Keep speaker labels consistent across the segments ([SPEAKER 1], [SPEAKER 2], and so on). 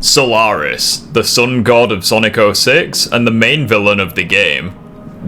[SPEAKER 1] Solaris, the sun god of Sonic 06 and the main villain of the game.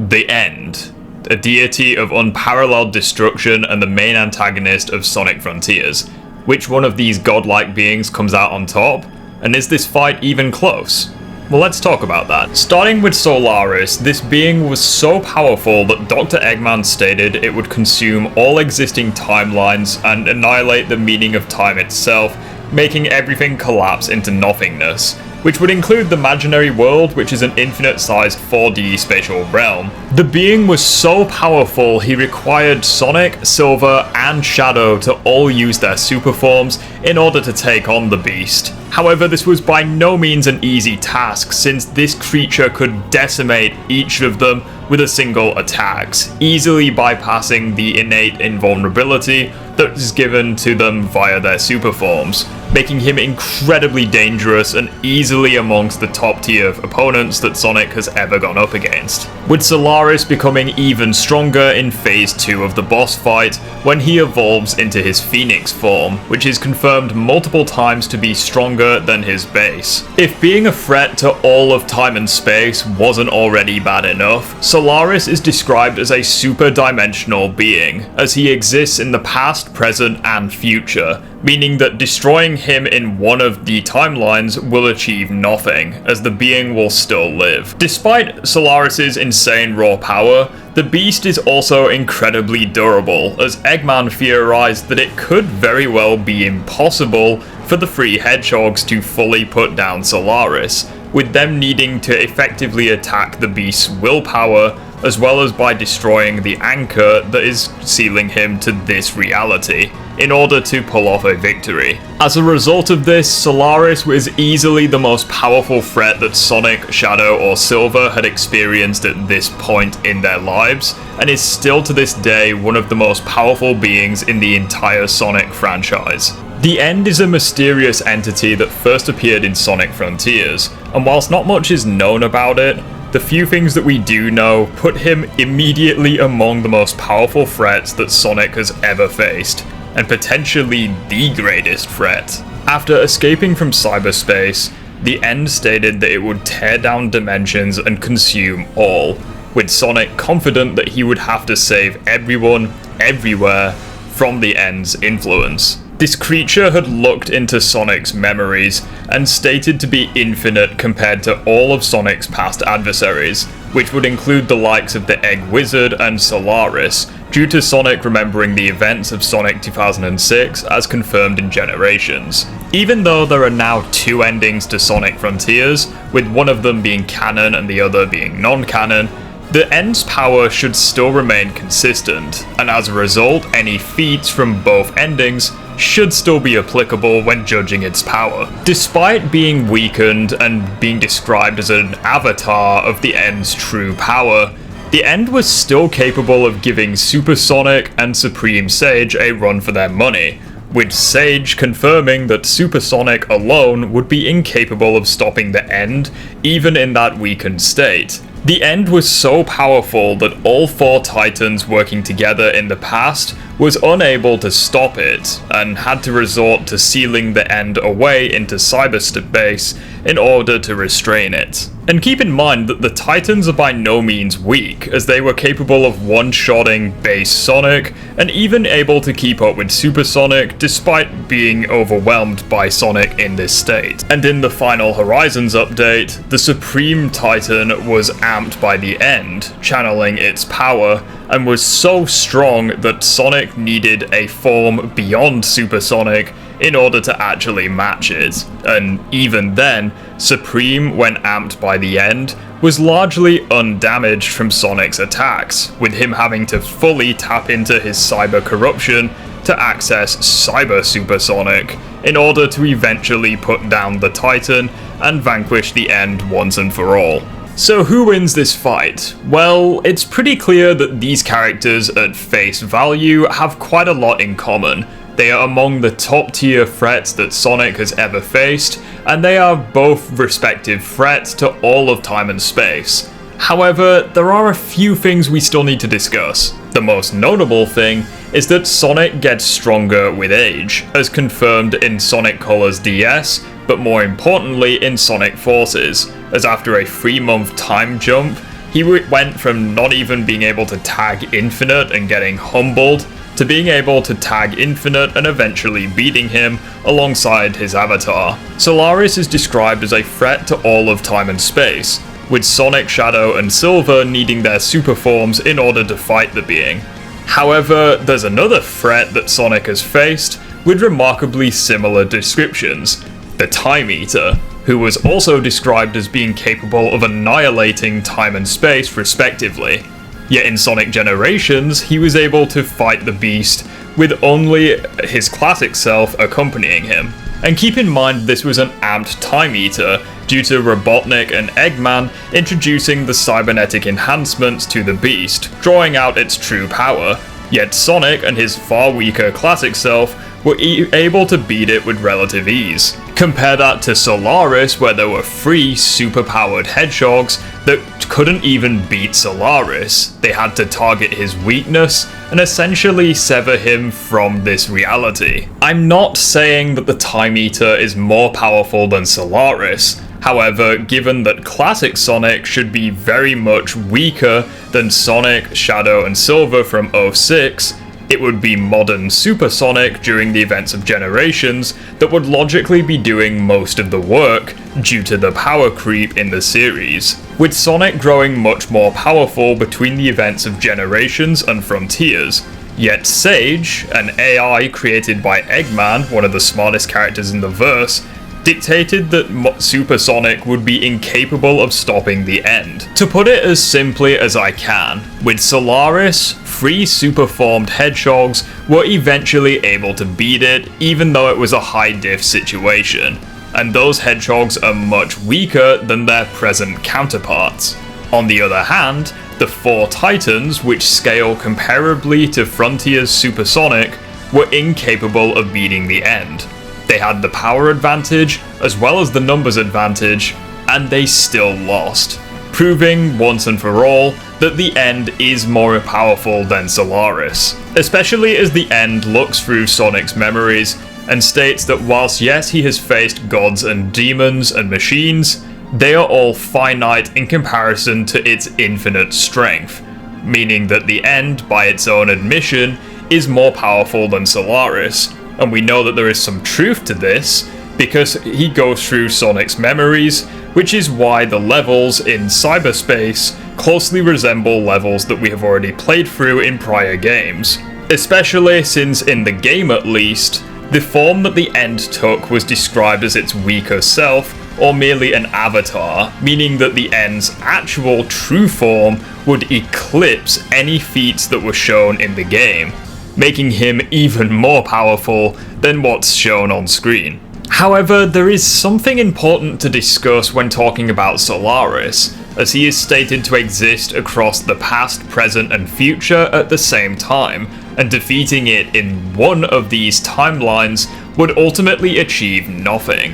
[SPEAKER 1] The End, a deity of unparalleled destruction and the main antagonist of Sonic Frontiers. Which one of these godlike beings comes out on top? And is this fight even close? Well, let's talk about that. Starting with Solaris, this being was so powerful that Dr. Eggman stated it would consume all existing timelines and annihilate the meaning of time itself, making everything collapse into nothingness, which would include the imaginary world, which is an infinite-sized 4D spatial realm. The being was so powerful he required Sonic, Silver, and Shadow to all use their super forms in order to take on the beast. However, this was by no means an easy task, since this creature could decimate each of them with a single attack, easily bypassing the innate invulnerability that is given to them via their super forms, making him incredibly dangerous and easily amongst the top tier of opponents that Sonic has ever gone up against. With Solaris becoming even stronger in Phase 2 of the boss fight when he evolves into his Phoenix form, which is confirmed multiple times to be stronger than his base. If being a threat to all of time and space wasn't already bad enough, Solaris is described as a super-dimensional being, as he exists in the past, present, and future, meaning that destroying him in one of the timelines will achieve nothing, as the being will still live. Despite Solaris's insane raw power, the beast is also incredibly durable, as Eggman theorized that it could very well be impossible for the three hedgehogs to fully put down Solaris, with them needing to effectively attack the beast's willpower, as well as by destroying the anchor that is sealing him to this reality, in order to pull off a victory. As a result of this, Solaris was easily the most powerful threat that Sonic, Shadow, or Silver had experienced at this point in their lives, and is still to this day one of the most powerful beings in the entire Sonic franchise. The End is a mysterious entity that first appeared in Sonic Frontiers, and whilst not much is known about it, the few things that we do know put him immediately among the most powerful threats that Sonic has ever faced, and potentially the greatest threat. After escaping from cyberspace, the End stated that it would tear down dimensions and consume all, with Sonic confident that he would have to save everyone, everywhere, from the End's influence. This creature had looked into Sonic's memories and stated to be infinite compared to all of Sonic's past adversaries, which would include the likes of the Egg Wizard and Solaris, due to Sonic remembering the events of Sonic 2006 as confirmed in Generations. Even though there are now two endings to Sonic Frontiers, with one of them being canon and the other being non-canon, the End's power should still remain consistent, and as a result, any feats from both endings should still be applicable when judging its power. Despite being weakened and being described as an avatar of the End's true power, the End was still capable of giving Super Sonic and Supreme Sage a run for their money, with Sage confirming that Super Sonic alone would be incapable of stopping the End, even in that weakened state. The End was so powerful that all four Titans working together in the past was unable to stop it, and had to resort to sealing the End away into cyberspace in order to restrain it. And keep in mind that the Titans are by no means weak, as they were capable of one-shotting base Sonic, and even able to keep up with Super Sonic despite being overwhelmed by Sonic in this state. And in the final Horizons update, the Supreme Titan was amped by the End, channeling its power, and was so strong that Sonic needed a form beyond Super Sonic in order to actually match it. And even then, Supreme, when amped by the End, was largely undamaged from Sonic's attacks, with him having to fully tap into his cyber corruption to access Cyber Super Sonic in order to eventually put down the Titan and vanquish the End once and for all. So who wins this fight? Well, it's pretty clear that these characters at face value have quite a lot in common. They are among the top tier threats that Sonic has ever faced, and they are both respective threats to all of time and space. However, there are a few things we still need to discuss. The most notable thing is that Sonic gets stronger with age, as confirmed in Sonic Colors DS, but more importantly in Sonic Forces, as after a 3-month time jump, he went from not even being able to tag Infinite and getting humbled, to being able to tag Infinite and eventually beating him alongside his avatar. Solaris is described as a threat to all of time and space, with Sonic, Shadow, and Silver needing their super forms in order to fight the being. However, there's another threat that Sonic has faced with remarkably similar descriptions, the Time Eater, who was also described as being capable of annihilating time and space respectively. Yet in Sonic Generations, he was able to fight the beast with only his classic self accompanying him. And keep in mind this was an amped Time Eater due to Robotnik and Eggman introducing the cybernetic enhancements to the beast, drawing out its true power. Yet Sonic and his far weaker classic self were able to beat it with relative ease. Compare that to Solaris, where there were 3 super-powered hedgehogs that couldn't even beat Solaris. They had to target his weakness and essentially sever him from this reality. I'm not saying that the Time Eater is more powerful than Solaris. However, given that classic Sonic should be very much weaker than Sonic, Shadow, and Silver from 06, it would be modern Super Sonic during the events of Generations that would logically be doing most of the work due to the power creep in the series, with Sonic growing much more powerful between the events of Generations and Frontiers. Yet Sage, an AI created by Eggman, one of the smartest characters in the verse, dictated that Super Sonic would be incapable of stopping the end. To put it as simply as I can, with Solaris, 3 super-formed hedgehogs were eventually able to beat it, even though it was a high diff situation, and those hedgehogs are much weaker than their present counterparts. On the other hand, the 4 Titans, which scale comparably to Frontier's Super Sonic, were incapable of beating the end. They had the power advantage, as well as the numbers advantage, and they still lost, proving once and for all that the End is more powerful than Solaris, especially as the End looks through Sonic's memories and states that whilst yes he has faced gods and demons and machines, they are all finite in comparison to its infinite strength, meaning that the End, by its own admission, is more powerful than Solaris. And we know that there is some truth to this, because he goes through Sonic's memories, which is why the levels in cyberspace closely resemble levels that we have already played through in prior games. Especially since in the game at least, the form that the End took was described as its weaker self, or merely an avatar, meaning that the End's actual true form would eclipse any feats that were shown in the game, making him even more powerful than what's shown on screen. However, there is something important to discuss when talking about Solaris, as he is stated to exist across the past, present, and future at the same time, and defeating it in one of these timelines would ultimately achieve nothing,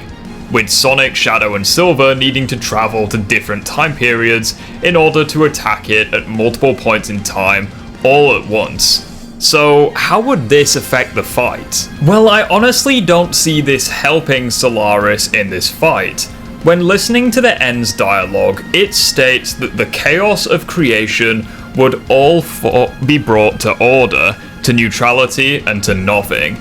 [SPEAKER 1] with Sonic, Shadow, and Silver needing to travel to different time periods in order to attack it at multiple points in time, all at once. So, how would this affect the fight? Well, I honestly don't see this helping Solaris in this fight. When listening to the End's dialogue, it states that the chaos of creation would all be brought to order, to neutrality, and to nothing,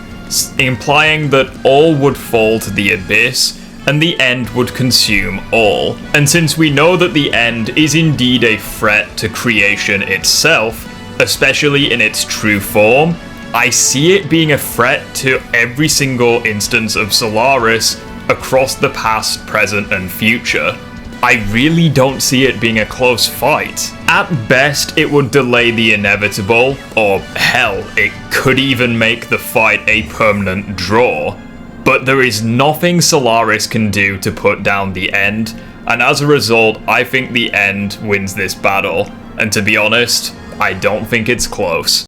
[SPEAKER 1] implying that all would fall to the abyss, and the End would consume all. And since we know that the End is indeed a threat to creation itself, especially in its true form, I see it being a threat to every single instance of Solaris across the past, present, and future. I really don't see it being a close fight. At best, it would delay the inevitable, or hell, it could even make the fight a permanent draw. But there is nothing Solaris can do to put down the End, and as a result, I think the End wins this battle. And to be honest, I don't think it's close.